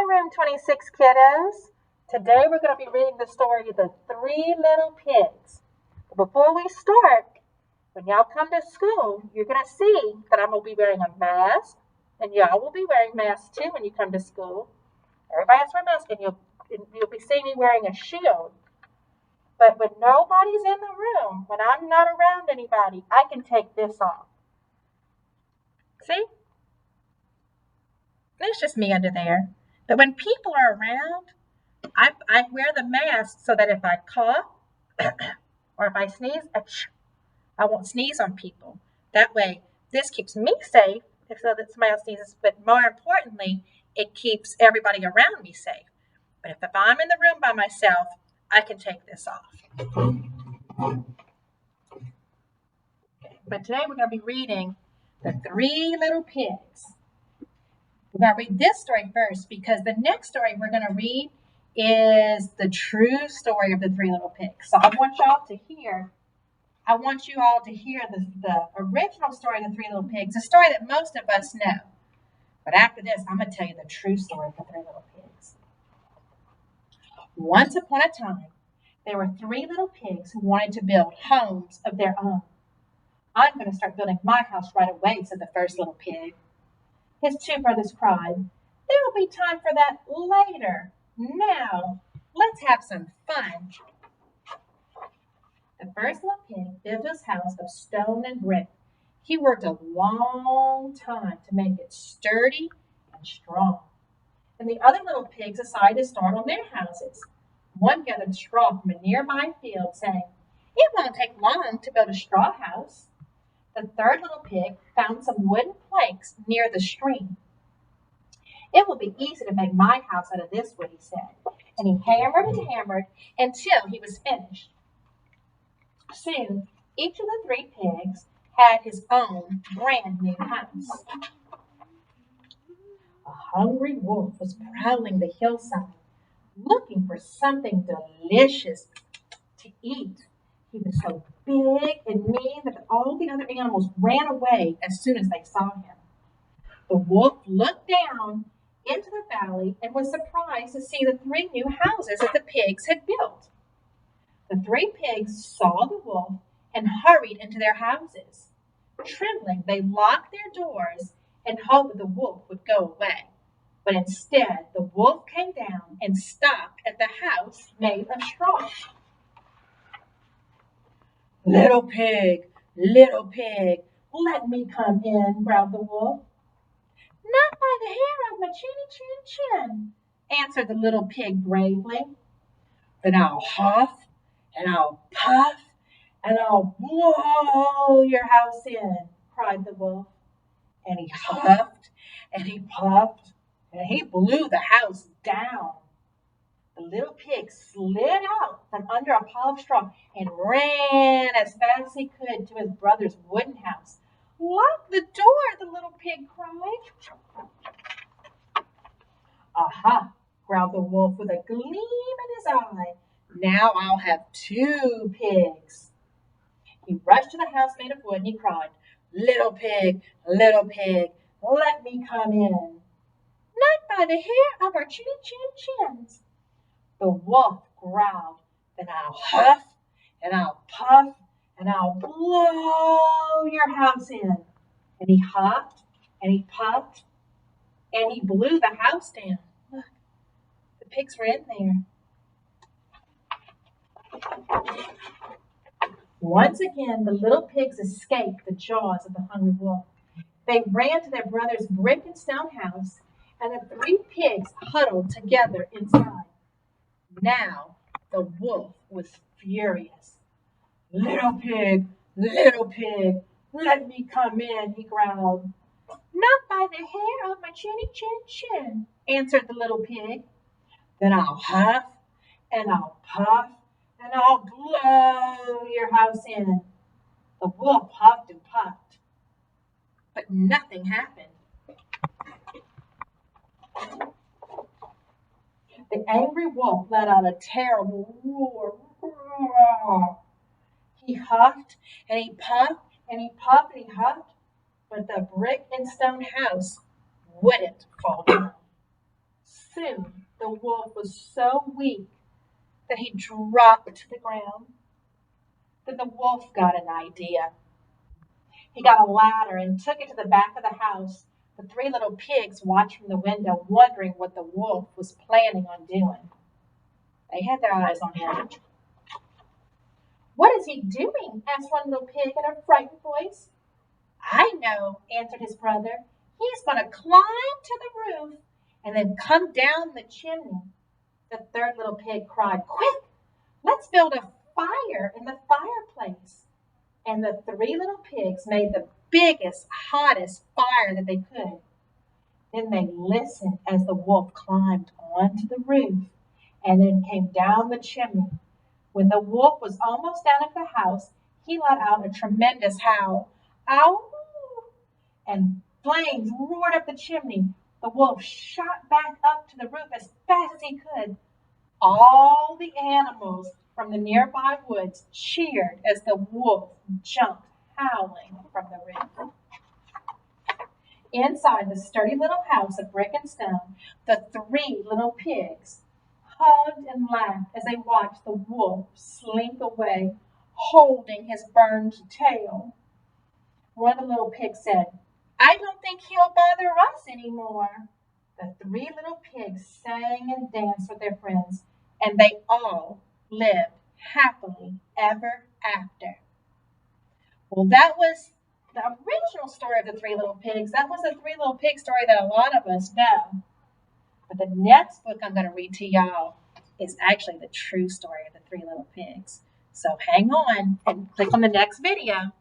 Room 26 kiddos. Today we're going to be reading the story of the Three Little Pigs. Before we start, when y'all come to school, you're going to see that I'm going to be wearing a mask, and y'all will be wearing masks too when you come to school. Everybody has to wear a mask, and you'll be seeing me wearing a shield. But when nobody's in the room, when I'm not around anybody, I can take this off. See? There's just me under there. But when people are around, I wear the mask so that if I cough or if I sneeze, I won't sneeze on people. That way, this keeps me safe so that somebody else sneezes, but more importantly, it keeps everybody around me safe. But if I'm in the room by myself, I can take this off. But today we're going to be reading The Three Little Pigs. We're going to read this story first because the next story we're going to read is the true story of the Three Little Pigs. So I want you all to hear the original story of the Three Little Pigs, a story that most of us know. But after this, I'm going to tell you the true story of the Three Little Pigs. Once upon a time, there were three little pigs who wanted to build homes of their own. I'm going to start building my house right away, said the first little pig. His two brothers cried, there will be time for that later. Now, let's have some fun. The first little pig built his house of stone and brick. He worked a long time to make it sturdy and strong. And the other little pigs decided to start on their houses. One gathered straw from a nearby field, saying, it won't take long to build a straw house. The third little pig found some wooden planks near the stream. It will be easy to make my house out of this wood, he said. And he hammered and hammered until he was finished. Soon, each of the three pigs had his own brand new house. A hungry wolf was prowling the hillside, looking for something delicious to eat. He was so big and mean that all the other animals ran away as soon as they saw him. The wolf looked down into the valley and was surprised to see the three new houses that the pigs had built. The three pigs saw the wolf and hurried into their houses. Trembling, they locked their doors and hoped that the wolf would go away. But instead, the wolf came down and stopped at the house made of straw. Little pig, let me come in, growled the wolf. Not by the hair of my chin, answered the little pig bravely. Then I'll huff, and I'll puff, and I'll blow your house in, cried the wolf. And he huffed, and he puffed, and he blew the house down. The little pig slid out from under a pile of straw and ran as fast as he could to his brother's wooden house. Lock the door, the little pig cried. Aha, growled the wolf with a gleam in his eye. Now I'll have two pigs. He rushed to the house made of wood and he cried, little pig, let me come in. Not by the hair of our chins. The wolf growled, then I'll huff, and I'll puff, and I'll blow your house in. And he huffed, and he puffed, and he blew the house down. Look, the pigs were in there. Once again, the little pigs escaped the jaws of the hungry wolf. They ran to their brother's brick and stone house, and the three pigs huddled together inside. Now the wolf was furious. Little pig, let me come in, he growled. Not by the hair of my chin, answered the little pig. Then I'll huff, and I'll puff, and I'll blow your house in. The wolf huffed and puffed, but nothing happened. The angry wolf let out a terrible roar. He huffed, and he puffed, and he puffed, and he huffed, but the brick and stone house wouldn't fall down. Soon the wolf was so weak that he dropped to the ground. Then the wolf got an idea. He got a ladder and took it to the back of the house. The three little pigs watched from the window, wondering what the wolf was planning on doing. They had their eyes on him. "What is he doing?" asked one little pig in a frightened voice. "I know," answered his brother. "He's going to climb to the roof and then come down the chimney." The third little pig cried, "Quick, let's build a fire in the fireplace." And the three little pigs made the biggest, hottest fire that they could. Then they listened as the wolf climbed onto the roof and then came down the chimney. When the wolf was almost down at the house, he let out a tremendous howl. "Ow!" And flames roared up the chimney. The wolf shot back up to the roof as fast as he could. All the animals from the nearby woods cheered as the wolf jumped howling from the roof. Inside the sturdy little house of brick and stone, the three little pigs hugged and laughed as they watched the wolf slink away, holding his burned tail. One of the little pigs said, "I don't think he'll bother us anymore." The three little pigs sang and danced with their friends, and they all lived happily ever after. Well, that was the original story of the three little pigs. That was the three little pig story that a lot of us know. But the next book I'm going to read to y'all is actually the true story of the three little pigs. So hang on and click on the next video.